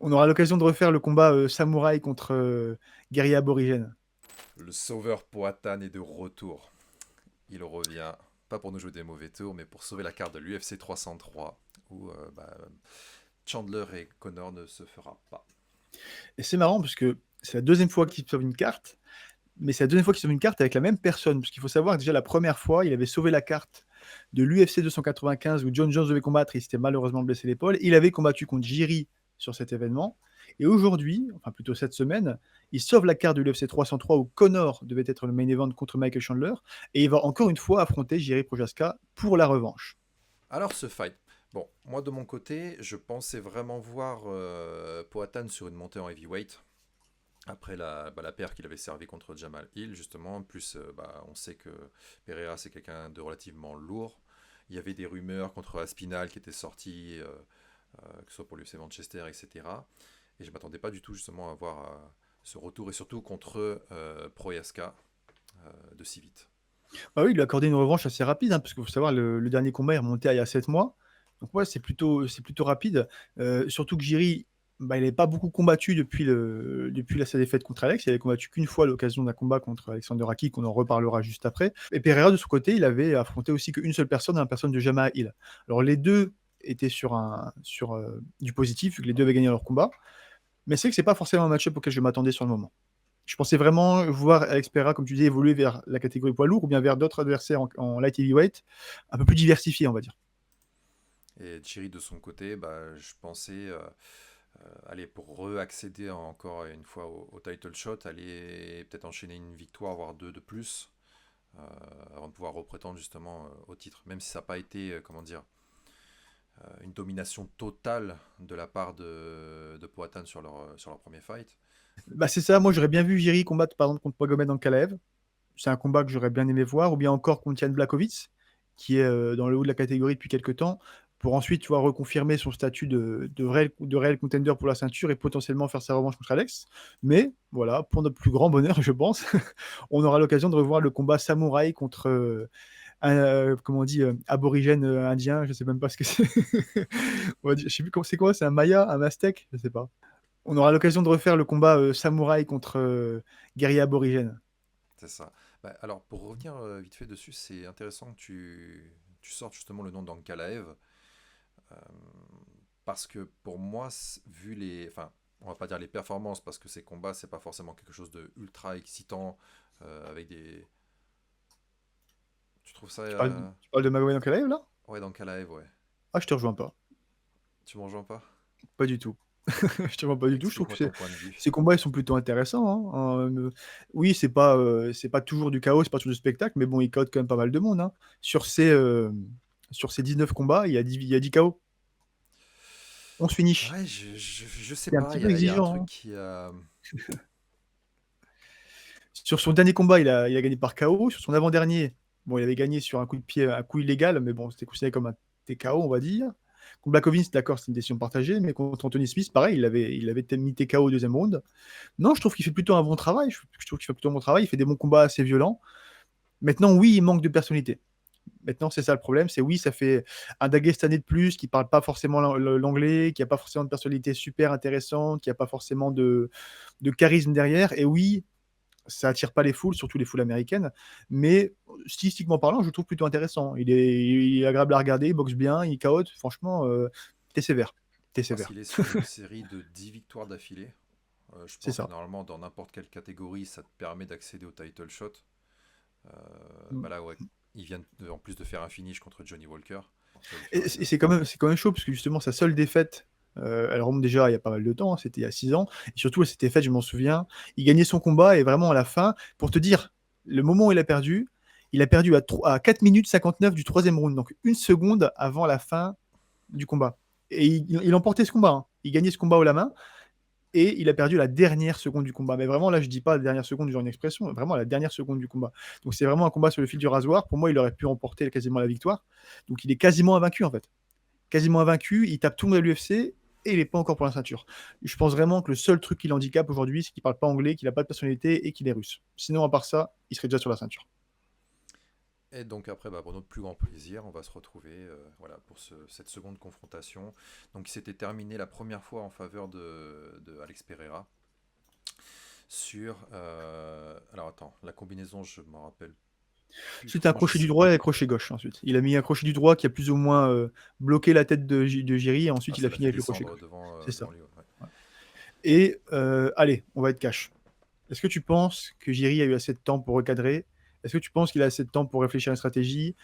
On aura l'occasion de refaire le combat samouraï contre guerrier aborigène. Le sauveur Poatan est de retour. Il revient, pas pour nous jouer des mauvais tours, mais pour sauver la carte de l'UFC 303, où Chandler et Connor ne se fera pas. Et c'est marrant parce que c'est la deuxième fois qu'il sauve une carte, mais c'est la deuxième fois qu'il sauve une carte avec la même personne. Parce qu'il faut savoir que déjà la première fois, il avait sauvé la carte de l'UFC 295 où John Jones devait combattre, il s'était malheureusement blessé l'épaule. Il avait combattu contre Jiri sur cet événement. Et aujourd'hui, enfin plutôt cette semaine, il sauve la carte de l'UFC 303 où Connor devait être le main event contre Michael Chandler. Et il va encore une fois affronter Jiri Prochaska pour la revanche. Alors ce fight. Bon, moi de mon côté, je pensais vraiment voir Poatan sur une montée en heavyweight. Après la paire qu'il avait servi contre Jamal Hill, justement. Plus, on sait que Pereira, c'est quelqu'un de relativement lourd. Il y avait des rumeurs contre Aspinal qui étaient sorties, que ce soit pour l'UFC Manchester, etc. Et je ne m'attendais pas du tout, justement, à voir ce retour, et surtout contre Proyaska de si vite. Ah oui, il lui a accordé une revanche assez rapide, hein, parce qu'il faut savoir, le dernier combat est remonté à il y a 7 mois. Donc ouais, c'est plutôt rapide. Surtout que Jiri, bah, il n'avait pas beaucoup combattu depuis sa défaite contre Alex. Il avait combattu qu'une fois à l'occasion d'un combat contre Alexander Aki, qu'on en reparlera juste après. Et Pereira, de son côté, il avait affronté aussi qu'une seule personne, la personne de Jamal Hill. Alors les deux étaient sur du positif, vu que les deux avaient gagné leur combat. Mais c'est que c'est pas forcément un match-up auquel je m'attendais sur le moment. Je pensais vraiment voir Alex Pereira, comme tu dis, évoluer vers la catégorie poids lourd ou bien vers d'autres adversaires en light heavyweight, un peu plus diversifiés, on va dire. Et Thierry, de son côté, je pensais, aller pour re-accéder encore une fois au title shot, aller peut-être enchaîner une victoire, voire deux de plus, euh, avant de pouvoir reprétendre justement au titre. Même si ça n'a pas été, comment dire, une domination totale de la part de Poatan sur leur premier fight. Bah, c'est ça, moi j'aurais bien vu Jiri combattre par exemple contre Magomed Ankalaev. C'est un combat que j'aurais bien aimé voir, ou bien encore contre Jan Blachowicz, qui est dans le haut de la catégorie depuis quelques temps, pour ensuite tu vois, reconfirmer son statut de réel contender pour la ceinture et potentiellement faire sa revanche contre Alex. Mais voilà, pour notre plus grand bonheur, je pense, on aura l'occasion de revoir le combat samouraï contre comment on dit, aborigène indien, je sais même pas ce que c'est. Je sais plus c'est quoi, c'est un Maya, un Aztèque, je sais pas. On aura l'occasion de refaire le combat samouraï contre guerrier aborigène. C'est ça. Alors, pour revenir vite fait dessus, c'est intéressant que tu sortes justement le nom d'Ankalaev. euh, Parce que pour moi, vu les. Enfin, on va pas dire les performances, parce que ces combats, c'est pas forcément quelque chose de ultra excitant, avec des. Tu trouves ça. Tu parles de Magomed Ankalaev là? Ouais, d'Ankalaev, ouais. Ah, je te rejoins pas. Tu m'en rejoins pas? Pas du tout. Je te rejoins pas du tout. Je trouve que Explique-moi ton point de vue. ces combats ils sont plutôt intéressants, hein. Oui, c'est pas toujours du chaos, c'est pas toujours du spectacle, mais bon, il KO quand même pas mal de monde, hein. Sur ces 19 combats, il y a 10 KO. 11 finish. Ouais, je sais C'est un pas, petit il y peu a, il y a un truc exigeant, hein. qui. Sur son dernier combat, il a gagné par KO. Sur son avant-dernier, bon, il avait gagné sur un coup de pied, un coup illégal, mais bon, c'était considéré comme un TKO, on va dire. Contre Blachowicz, d'accord, c'est une décision partagée, mais contre Anthony Smith, pareil, il avait mis TKO au deuxième round. Non, je trouve qu'il fait plutôt un bon travail. Je trouve qu'il fait plutôt un bon travail. Il fait des bons combats assez violents. Maintenant, oui, il manque de personnalité. Maintenant, c'est ça le problème. C'est oui, ça fait un Dagestanais de plus qui parle pas forcément l'anglais, qui a pas forcément de personnalité super intéressante, qui a pas forcément de charisme derrière. Et oui, ça attire pas les foules, surtout les foules américaines. Mais stylistiquement parlant, je le trouve plutôt intéressant. Il est agréable à regarder, il boxe bien, il KO. Franchement, t'es sévère. T'es Parce sévère. qu'il est sur une série de 10 victoires d'affilée. Je C'est pense que ça. normalement, dans n'importe quelle catégorie, ça te permet d'accéder au title shot. Euh, Là, ouais, il vient en plus de faire un finish contre Johnny Walker. Ça va lui Et faire c'est quand même chaud, parce que justement, sa seule défaite, elle remonte déjà il y a pas mal de temps, hein, c'était il y a 6 ans. Et surtout, elle s'était faite, je m'en souviens, il gagnait son combat, et vraiment à la fin, pour te dire, le moment où il a perdu à 4 minutes 59 du troisième round, donc une seconde avant la fin du combat. Et il emportait ce combat, hein. Il gagnait ce combat haut la main, et il a perdu la dernière seconde du combat. Mais vraiment, là, je dis pas la dernière seconde, genre une expression, vraiment la dernière seconde du combat. Donc c'est vraiment un combat sur le fil du rasoir. Pour moi, il aurait pu remporter quasiment la victoire. Donc il est quasiment invaincu, en fait. Quasiment invaincu, il tape tout le monde à l'UFC et il n'est pas encore pour la ceinture. Je pense vraiment que le seul truc qui l'handicape aujourd'hui, c'est qu'il parle pas anglais, qu'il n'a pas de personnalité et qu'il est russe. Sinon, à part ça, il serait déjà sur la ceinture. Et donc après, bah, pour notre plus grand plaisir, on va se retrouver voilà, pour cette seconde confrontation. Donc il s'était terminé la première fois en faveur de Alex Pereira sur... alors attends, la combinaison, je me rappelle plus C'était un trop. crochet du droit et un crochet gauche ensuite. Il a mis un crochet du droit qui a plus ou moins bloqué la tête de Jiri et ensuite Ah, il ça a l'a fini fait avec le crochet descendre gauche. devant, C'est ça. devant lui. Ouais. Ouais. Et allez, on va être cash. Est-ce que tu penses que Jiri a eu assez de temps pour recadrer? Est-ce que tu penses qu'il a assez de temps pour réfléchir à une stratégie?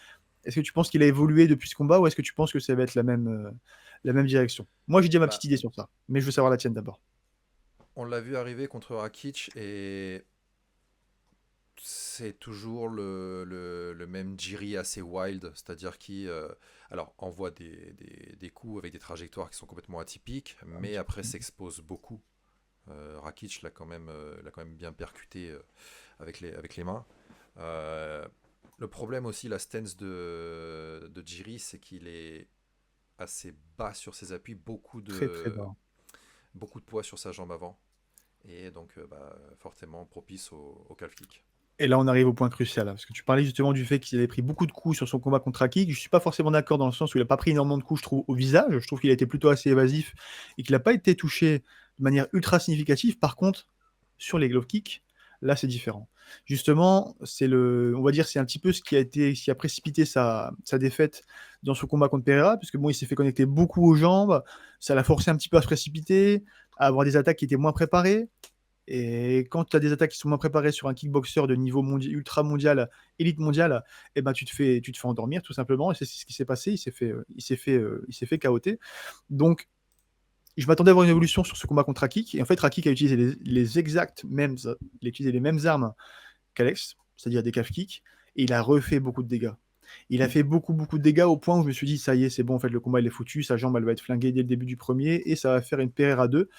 Est-ce que tu penses qu'il a évolué depuis ce combat ou est-ce que tu penses que ça va être la même direction? Moi, j'ai déjà ma petite Bah, idée sur ça, mais je veux savoir la tienne d'abord. on l'a vu arriver contre Rakic et c'est toujours le même Jiri assez wild, c'est-à-dire qui alors envoie des coups avec des trajectoires qui sont complètement atypiques, mais après s'expose beaucoup. Rakic l'a quand même bien percuté avec les mains. Euh, le problème aussi, la stance de Jiri, c'est qu'il est assez bas sur ses appuis, Très très bas. beaucoup de poids sur sa jambe avant, et donc bah, forcément propice au calf kick. Et là, on arrive au point crucial, hein, parce que tu parlais justement du fait qu'il avait pris beaucoup de coups sur son combat contre Akik. Je suis pas forcément d'accord dans le sens où il a pas pris énormément de coups, je trouve, au visage. Je trouve qu'il a été plutôt assez évasif et qu'il n'a pas été touché de manière ultra significative. Par contre, sur les glove kicks, là, c'est différent. Justement, on va dire, c'est un petit peu ce qui a précipité sa défaite dans son combat contre Pereira, puisque bon, il s'est fait connecter beaucoup aux jambes, ça l'a forcé un petit peu à se précipiter, à avoir des attaques qui étaient moins préparées. Et quand tu as des attaques qui sont moins préparées sur un kickboxer de niveau ultra mondial, élite mondiale, eh ben tu te fais endormir tout simplement. Et c'est ce qui s'est passé. Il s'est fait KOT. Donc, je m'attendais à avoir une évolution sur ce combat contre Rakik. Et en fait, Rakik a utilisé il a utilisé les mêmes armes qu'Alex, c'est-à-dire des calf kicks. Et il a refait beaucoup de dégâts. Il a fait beaucoup de dégâts au point où je me suis dit, ça y est, c'est bon, en fait, le combat, il est foutu. Sa jambe, elle va être flinguée dès le début du premier. Et ça va faire une Pereira 2.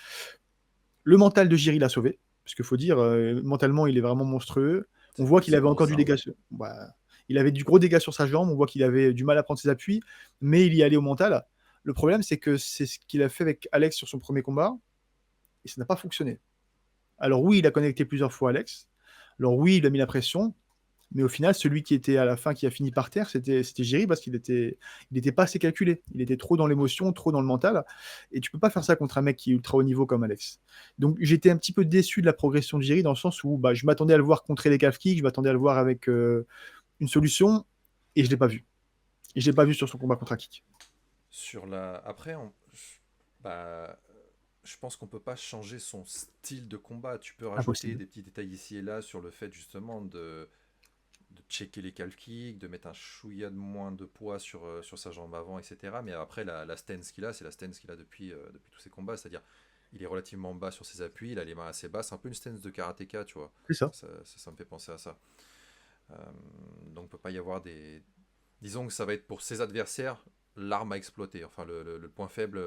Le mental de Jiri l'a sauvé, parce qu'il faut dire, mentalement, il est vraiment monstrueux. On C'est voit plus qu'il ses avait encore grosses du armes. dégât. Bah, il avait du gros dégât sur sa jambe, on voit qu'il avait du mal à prendre ses appuis, mais il y allait au mental. Le problème, c'est que c'est ce qu'il a fait avec Alex sur son premier combat, et ça n'a pas fonctionné. Alors oui, il a connecté plusieurs fois Alex. Alors oui, il a mis la pression, mais au final, celui qui était à la fin, qui a fini par terre, c'était Jiri parce il était pas assez calculé. Il était trop dans l'émotion, trop dans le mental. Et tu peux pas faire ça contre un mec qui est ultra haut niveau comme Alex. Donc j'étais un petit peu déçu de la progression de Jiri dans le sens où bah, je m'attendais à le voir contrer les calf kicks, je m'attendais à le voir avec une solution, et je l'ai pas vu. Et je l'ai pas vu sur son combat contre Akik. Sur la... Après, bah, je pense qu'on peut pas changer son style de combat. Tu peux rajouter Impossible. des petits détails ici et là sur le fait justement de checker les calf kicks, de mettre un chouïa de moins de poids sur sa jambe avant, etc. Mais après, la stance qu'il a, c'est la stance qu'il a depuis tous ses combats. C'est-à-dire, il est relativement bas sur ses appuis, il a les mains assez basses. C'est un peu une stance de karatéka, tu vois. C'est ça. Ça me fait penser à ça. Euh, donc, il peut pas y avoir des. Disons que ça va être pour ses adversaires l'arme à exploiter, enfin le point faible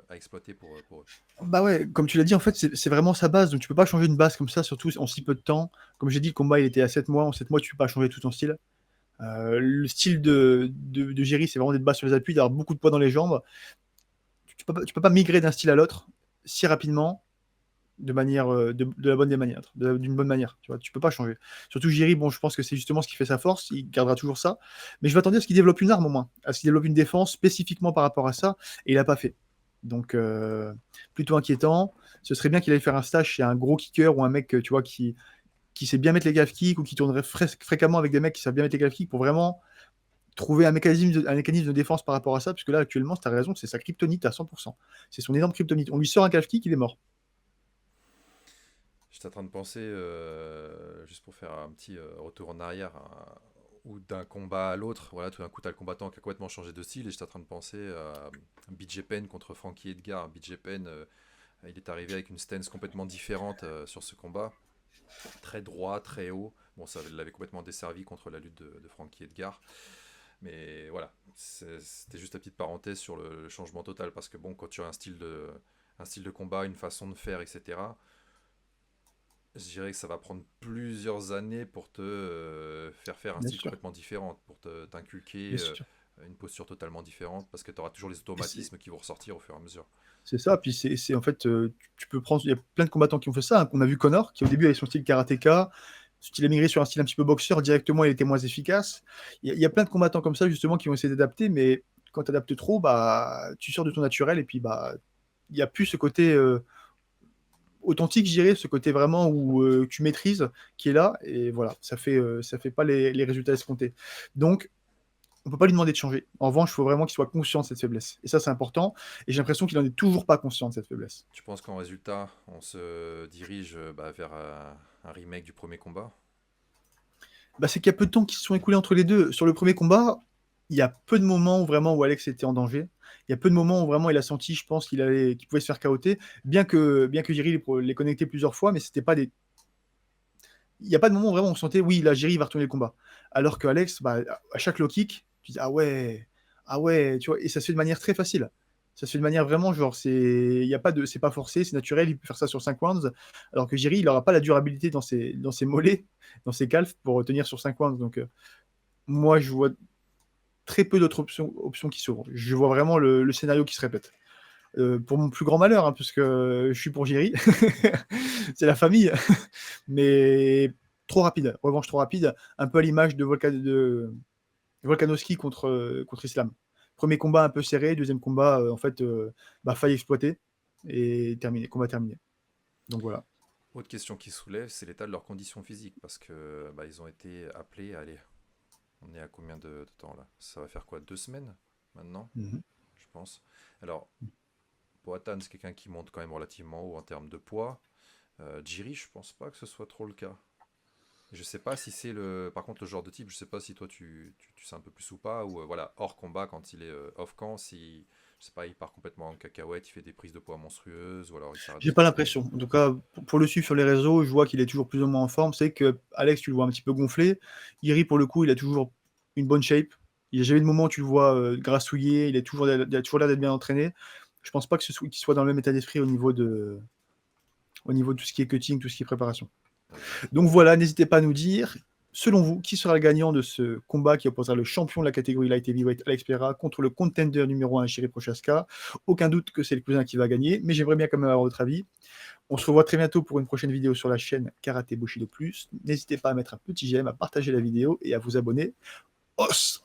à exploiter pour eux. Bah ouais, comme tu l'as dit, en fait, c'est vraiment sa base. Donc tu peux pas changer une base comme ça, surtout en si peu de temps. Comme j'ai dit, le combat, il était à 7 mois. En 7 mois, tu peux pas changer tout ton style. Le style de Jerry, c'est vraiment d'être bas sur les appuis, d'avoir beaucoup de poids dans les jambes. Tu peux pas migrer d'un style à l'autre si rapidement, de la bonne des manières, d'une bonne manière. Tu vois, tu peux pas changer. Surtout Jerry, bon, je pense que c'est justement ce qui fait sa force. Il gardera toujours ça. Mais je m'attendais à ce qu'il développe une arme au moins, à ce qu'il développe une défense spécifiquement par rapport à ça, et il l'a pas fait. Donc plutôt inquiétant. Ce serait bien qu'il aille faire un stage chez un gros kicker ou un mec, tu vois, qui sait bien mettre les calf kicks ou qui tournerait fréquemment avec des mecs qui savent bien mettre les calf kicks pour vraiment trouver un mécanisme de défense par rapport à ça, parce que là, actuellement, tu as raison, c'est sa kryptonite à 100%. C'est son énorme kryptonite. On lui sort un calf kick, il est mort. J'étais en train de penser, juste pour faire un petit retour en arrière, ou d'un combat à l'autre, voilà, tout d'un coup, tu as le combattant qui a complètement changé de style, et j'étais en train de penser à BJ Penn contre Frankie Edgar. BJ Penn, il est arrivé avec une stance complètement différente sur ce combat, très droit, très haut. Bon, ça l'avait complètement desservi contre la lutte de Frankie Edgar. Mais voilà, c'était juste la petite parenthèse sur le changement total, parce que bon, quand tu as un style de combat, une façon de faire, etc., je dirais que ça va prendre plusieurs années pour te faire faire un Bien style sûr, complètement différent, pour t'inculquer bien sûr. une posture totalement différente, parce que tu auras toujours les automatismes qui vont ressortir au fur et à mesure. C'est ça, puis en fait, tu peux prendre, il y a plein de combattants qui ont fait ça, hein, qu'on a vu Connor, qui au début avait son style karatéka, Il a migré sur un style un petit peu boxeur, directement il était moins efficace. Il y a plein de combattants comme ça justement qui vont essayer d'adapter, mais quand tu adaptes trop, bah, tu sors de ton naturel et puis bah, il n'y a plus ce côté authentique, je dirais, ce côté vraiment où tu maîtrises qui est là, et voilà, ça fait pas les résultats escomptés. Donc, on peut pas lui demander de changer. En revanche, il faut vraiment qu'il soit conscient de cette faiblesse. Et ça, c'est important. Et j'ai l'impression qu'il en est toujours pas conscient de cette faiblesse. Tu penses qu'en résultat, on se dirige vers un remake du premier combat? Bah, c'est qu'il y a peu de temps qui se sont écoulés entre les deux. Sur le premier combat, il y a peu de moments où Alex était en danger. Il y a peu de moments où vraiment il a senti, je pense, qu'il pouvait se faire KOT. Bien que Jiri les connecté plusieurs fois, mais c'était pas des. Il n'y a pas de moment où vraiment on sentait, oui, là, Jiri va retourner le combat. Alors que Alex, bah, à chaque low kick, tu dis, ah ouais, tu vois, et ça se fait de manière très facile. Ça se fait de manière vraiment, genre, y a pas de, c'est pas forcé, c'est naturel, il peut faire ça sur 5 rounds. Alors que Jiri, il n'aura pas la durabilité dans ses mollets, dans ses calfs pour tenir sur 5 rounds. Donc, moi, je vois très peu d'autres options qui s'ouvrent. Je vois vraiment le scénario qui se répète. Pour mon plus grand malheur, hein, parce que je suis pour Jiri. C'est la famille. Mais trop rapide. Revanche trop rapide. Un peu à l'image de Volkanovski contre Islam. Premier combat un peu serré, deuxième combat, en fait, faille exploiter. Et terminé, combat terminé. Donc voilà. Autre question qui soulève, c'est l'état de leurs conditions physiques, parce que ils ont été appelés, allez, on est à combien de temps là? Ça va faire quoi, 2 semaines maintenant, Mhm. je pense. Alors, Poatan, c'est quelqu'un qui monte quand même relativement haut en termes de poids. Jiri, je pense pas que ce soit trop le cas. Je sais pas si c'est par contre le genre de type, je sais pas si toi tu sais un peu plus ou pas, ou voilà, hors combat quand il est off camp, si je sais pas, il part complètement en cacahuète, il fait des prises de poids monstrueuses, ou alors il s'arrête de J'ai pas travailler. l'impression. En tout cas, pour le suivre sur les réseaux, je vois qu'il est toujours plus ou moins en forme. C'est que Alex, tu le vois un petit peu gonflé. Iri, pour le coup, il a toujours une bonne shape. Il n'y a jamais de moment où tu le vois grassouiller. Il a toujours l'air d'être bien entraîné. Je pense pas qu'il soit dans le même état d'esprit au niveau de tout ce qui est cutting, tout ce qui est préparation. Exact. Donc voilà, n'hésitez pas à nous dire, selon vous, qui sera le gagnant de ce combat qui opposera le champion de la catégorie Light Heavyweight Alex Pereira contre le contender numéro 1 Jiri Prochaska. Aucun doute que c'est le cousin qui va gagner, mais j'aimerais bien quand même avoir votre avis. On se revoit très bientôt pour une prochaine vidéo sur la chaîne Karaté Bushido Plus. N'hésitez pas à mettre un petit j'aime, à partager la vidéo et à vous abonner. Os!